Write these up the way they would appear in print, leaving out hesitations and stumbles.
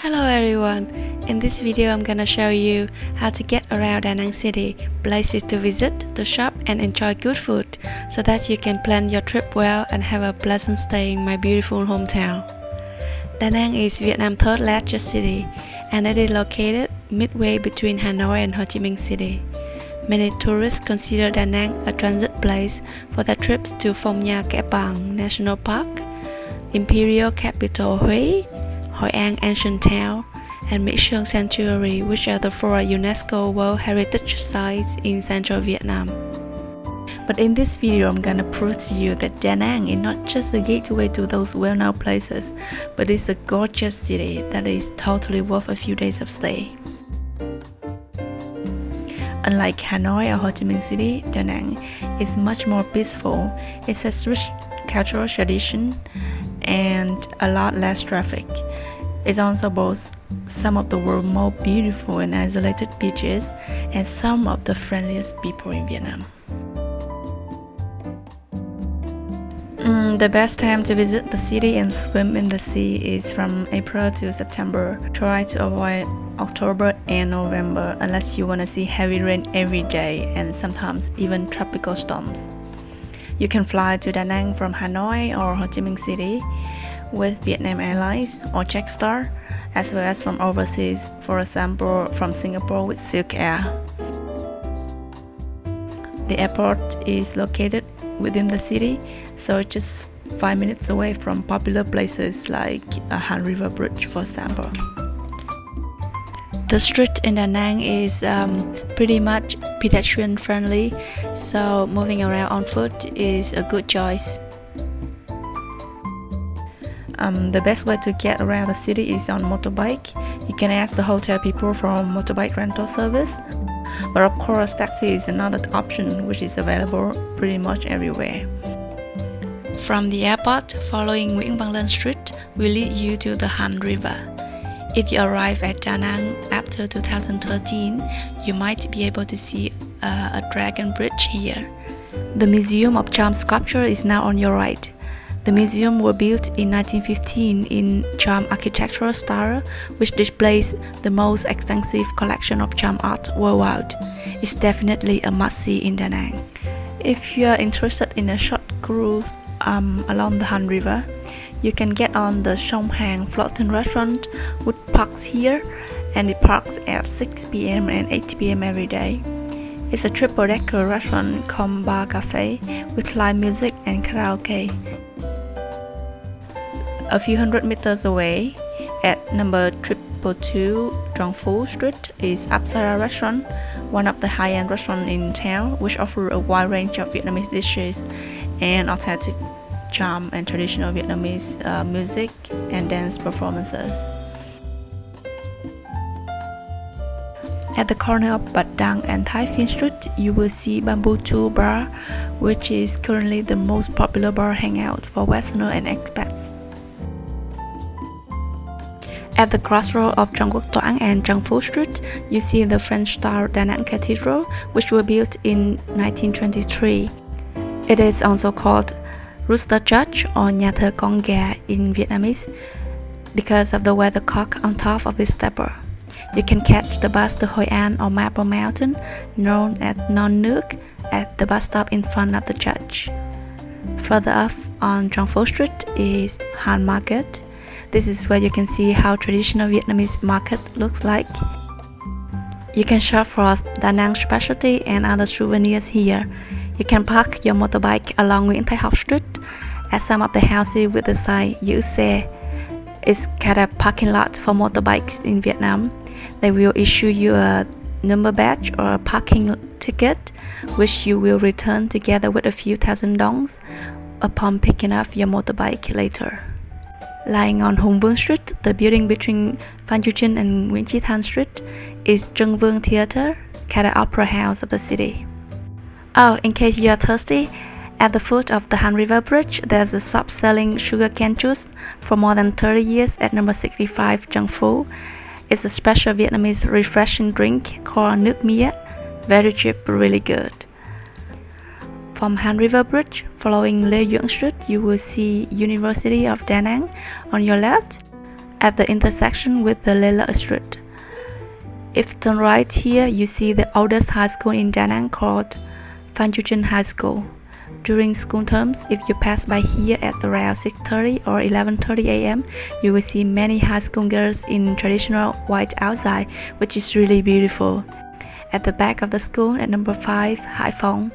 Hello everyone, in this video I'm gonna show you how to get around Danang City, places to visit, to shop and enjoy good food so that you can plan your trip well and have a pleasant stay in my beautiful hometown. Da Nang is Vietnam's third largest city and it is located midway between Hanoi and Ho Chi Minh City. Many tourists consider Da Nang a transit place for their trips to Phong Nha Kẻ Bàng National Park, Imperial Capital Huế, Hội An Ancient Town, and My Sơn Sanctuary, which are the four UNESCO World Heritage Sites in central Vietnam. But in this video, I'm gonna prove to you that Da Nang is not just a gateway to those well-known places, but it's a gorgeous city that is totally worth a few days of stay. Unlike Hanoi or Ho Chi Minh City, Da Nang is much more peaceful. It has rich cultural tradition and a lot less traffic. It also boasts some of the world's most beautiful and isolated beaches and some of the friendliest people in Vietnam. The best time to visit the city and swim in the sea is from April to September. Try to avoid October and November unless you want to see heavy rain every day and sometimes even tropical storms. You can fly to Da Nang from Hanoi or Ho Chi Minh City with Vietnam Airlines or Jetstar, as well as from overseas, for example from Singapore with Silk Air. The airport is located within the city, so just 5 minutes away from popular places like Han River Bridge, for example. The street in Da Nang is pretty much pedestrian friendly, so moving around on foot is a good choice. The best way to get around the city is on motorbike. You can ask the hotel people for motorbike rental service, but of course taxi is another option which is available pretty much everywhere. From the airport, following Nguyễn Văn Linh Street will lead you to the Han River. If you arrive at Da Nang after 2013, you might be able to see a dragon bridge here. The Museum of Charm sculpture is now on your right. The museum was built in 1915 in charm architectural style, which displays the most extensive collection of charm art worldwide. It's definitely a must-see in Da Nang. If you are interested in a short cruise along the Han River, you can get on the Sông Hàn floating restaurant, which parks here, and it parks at 6 p.m. and 8 p.m. every day. It's a triple-decker restaurant cum bar cafe with live music and karaoke. A few hundred meters away, at number 222 Trong Phu Street, is Apsara Restaurant, one of the high-end restaurants in town, which offers a wide range of Vietnamese dishes and authentic charm and traditional Vietnamese music and dance performances. At the corner of Bạch Đằng and Thái Phiên Street, you will see Bamboo 2 Bar, which is currently the most popular bar hangout for Westerners and expats. At the crossroad of Trong Quoc Toan and Trong Phu Street, you see the French-style Da Nang Cathedral, which was built in 1923. It is also called Rooster Church or Nhà thờ con gà in Vietnamese because of the weathercock on top of its steeple. You can catch the bus to Hội An or Marble Mountain, known as Non Nước, at the bus stop in front of the church. Further up on Trong Phu Street is Han Market. This is where you can see how traditional Vietnamese market looks like. You can shop for Da Nang specialty and other souvenirs here. You can park your motorbike along Nguyễn Thái Học Street at some of the houses with the sign Giữ xe. It's kind of parking lot for motorbikes in Vietnam. They will issue you a number badge or a parking ticket, which you will return together with a few thousand dongs upon picking up your motorbike later. Lying on Hùng Vương Street, the building between Phan Chu Trinh and Nguyễn Chí Thanh Street is Trân Vương Theatre, kind of opera house of the city. Oh, in case you are thirsty, at the foot of the Han River Bridge, there's a shop selling sugarcane juice for more than 30 years at number 65 Trong Phu. It's a special Vietnamese refreshing drink called nước mía, very cheap, really good. From Han River Bridge, following Lê Duẩn Street, you will see University of Da Nang on your left. at the intersection with the Lela Street. If turn right here, you see the oldest high school in Da Nang called Phan Chu Trinh High School. During school terms, if you pass by here at around 6:30 or 11:30 a.m., you will see many high school girls in traditional white outside, which is really beautiful. At the back of the school at number 5, Hai Phong,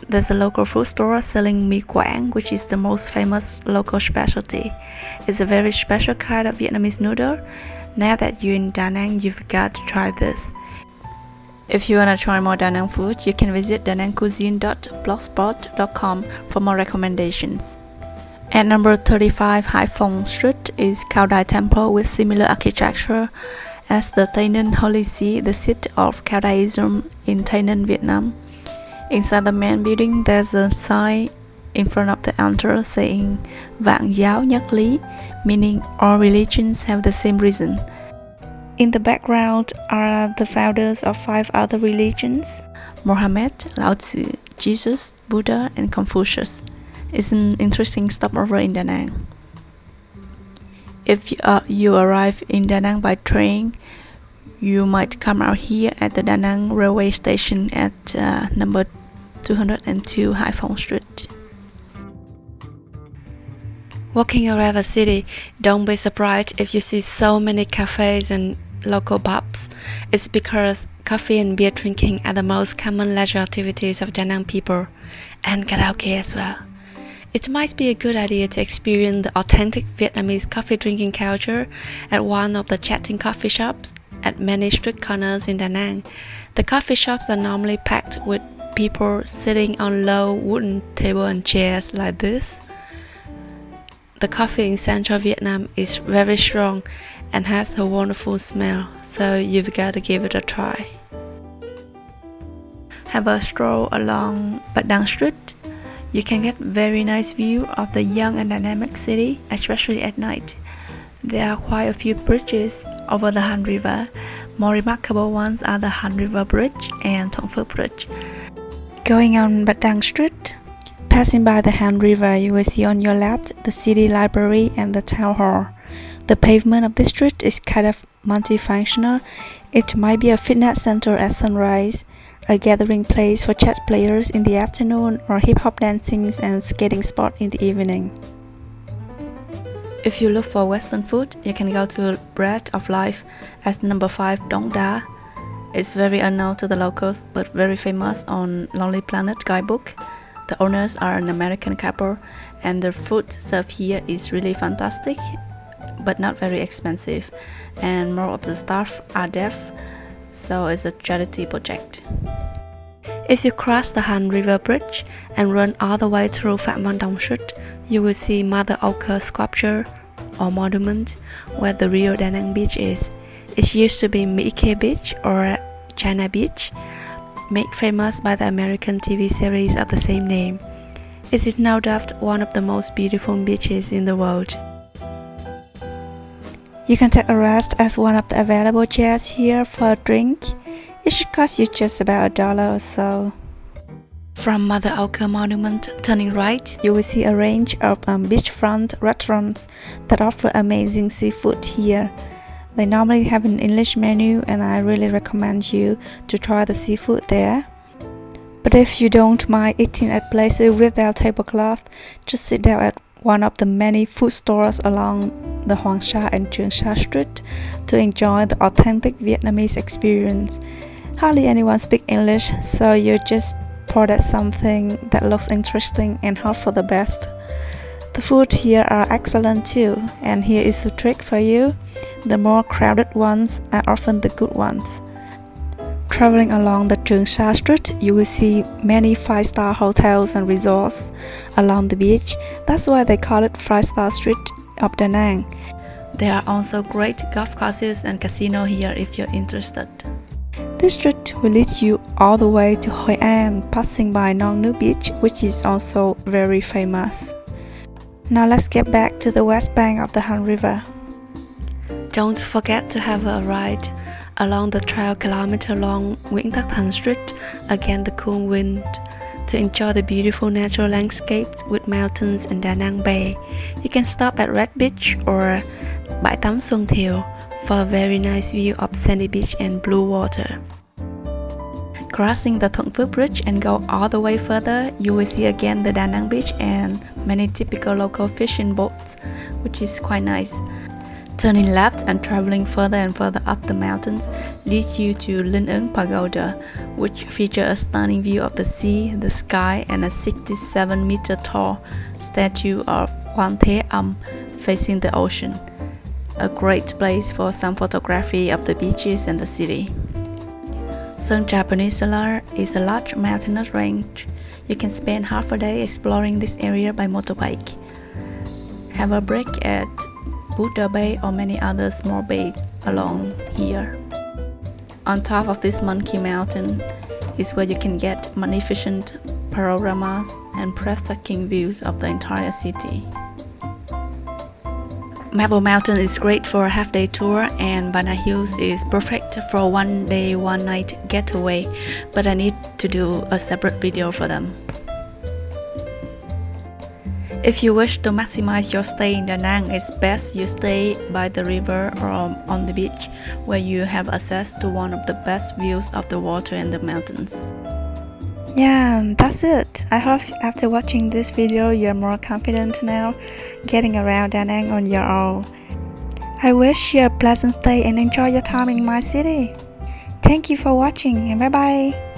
there's a local food store selling mì Quảng, which is the most famous local specialty. It's a very special kind of Vietnamese noodle. Now that you're in Da Nang, you've got to try this. If you wanna try more Da Nang food, you can visit danangcuisine.blogspot.com for more recommendations. At number 35 Hai Phong Street is Khao Dai Temple with similar architecture as the Tây Ninh Holy See, the seat of Khao Daism in Tây Ninh, Vietnam. Inside the main building, there's a sign in front of the altar saying Vạn giáo nhất lý, meaning all religions have the same reason. In the background are the founders of 5 other religions: Mohammed, Lao Tzu, Jesus, Buddha, and Confucius. It's an interesting stopover in Da Nang. If you arrive in Da Nang by train, you might come out here at the Da Nang railway station at number 202 Hai Phong Street. Walking around the city, don't be surprised if you see so many cafes and local pubs. It's because coffee and beer drinking are the most common leisure activities of Da Nang people, and karaoke as well. It might be a good idea to experience the authentic Vietnamese coffee drinking culture at one of the chatting coffee shops at many street corners in Da Nang. The coffee shops are normally packed with people sitting on low wooden tables and chairs like this. The coffee in central Vietnam is very strong and has a wonderful smell, so you've got to give it a try. Have a stroll along Danang Street. You can get very nice view of the young and dynamic city, especially at night. There are quite a few bridges over the Han River. More remarkable ones are the Han River Bridge and Thuận Phước Bridge. Going on Danang Street, passing by the Han River, you will see on your left the city library and the town hall. The pavement of this street is kind of multifunctional. It might be a fitness center at sunrise, a gathering place for chess players in the afternoon, or hip-hop dancing and skating spot in the evening. If you look for Western food, you can go to Bread of Life at number 5 Dong Da. It's very unknown to the locals, but very famous on Lonely Planet guidebook. The owners are an American couple, and the food served here is really fantastic, but not very expensive, and more of the staff are deaf, so it's a charity project. If you cross the Han River Bridge and run all the way through Phạm Văn Đồng Street, you will see Mother Ochre sculpture or monument where the real Da Nang beach is. It used to be Mỹ Khê Beach or China Beach, made famous by the American TV series of the same name. It is no doubt one of the most beautiful beaches in the world. You can take a rest at one of the available chairs here for a drink. It should cost you just about $1 or so. From Mother Ochre Monument, turning right, you will see a range of beachfront restaurants that offer amazing seafood here. They normally have an English menu, and I really recommend you to try the seafood there. But if you don't mind eating at places without tablecloth, just sit down at one of the many food stores along the Hoàng Sa and Trường Sa Street to enjoy the authentic Vietnamese experience. Hardly anyone speaks English, so you just pour at something that looks interesting and hope for the best. The food here are excellent too, and here is a trick for you. The more crowded ones are often the good ones. Traveling along the Trường Sa Street, you will see many 5-star hotels and resorts along the beach. That's why they call it 5-star Street of Da Nang. There are also great golf courses and casino here if you're interested. This street will lead you all the way to Hội An, passing by Nong Nu Beach, which is also very famous. Now let's get back to the west bank of the Han River. Don't forget to have a ride along the 12-kilometer-long Nguyễn Tất Thành Street against the cool wind to enjoy the beautiful natural landscapes with mountains and Da Nang Bay. You can stop at Red Beach or Bãi tắm Xuân Thiều for a very nice view of sandy beach and blue water. Crossing the Thuận Phước Bridge and go all the way further, you will see again the Danang beach and many typical local fishing boats, which is quite nice. Turning left and traveling further and further up the mountains leads you to Linh Ứng Pagoda, which features a stunning view of the sea, the sky, and a 67-meter tall statue of Quan Thế Âm facing the ocean. A great place for some photography of the beaches and the city. Sơn Trà Peninsula is a large mountainous range. You can spend half a day exploring this area by motorbike. Have a break at Buddha Bay or many other small bays along here. On top of this Monkey Mountain is where you can get magnificent panoramas and breathtaking views of the entire city. Marble Mountain is great for a half-day tour, and Bana Hills is perfect for a one-day, one-night getaway, but I need to do a separate video for them. If you wish to maximize your stay in Da Nang, it's best you stay by the river or on the beach, where you have access to one of the best views of the water and the mountains. Yeah, that's it. I hope after watching this video you're more confident now getting around Da Nang on your own. I wish you a pleasant stay and enjoy your time in my city. Thank you for watching and bye bye.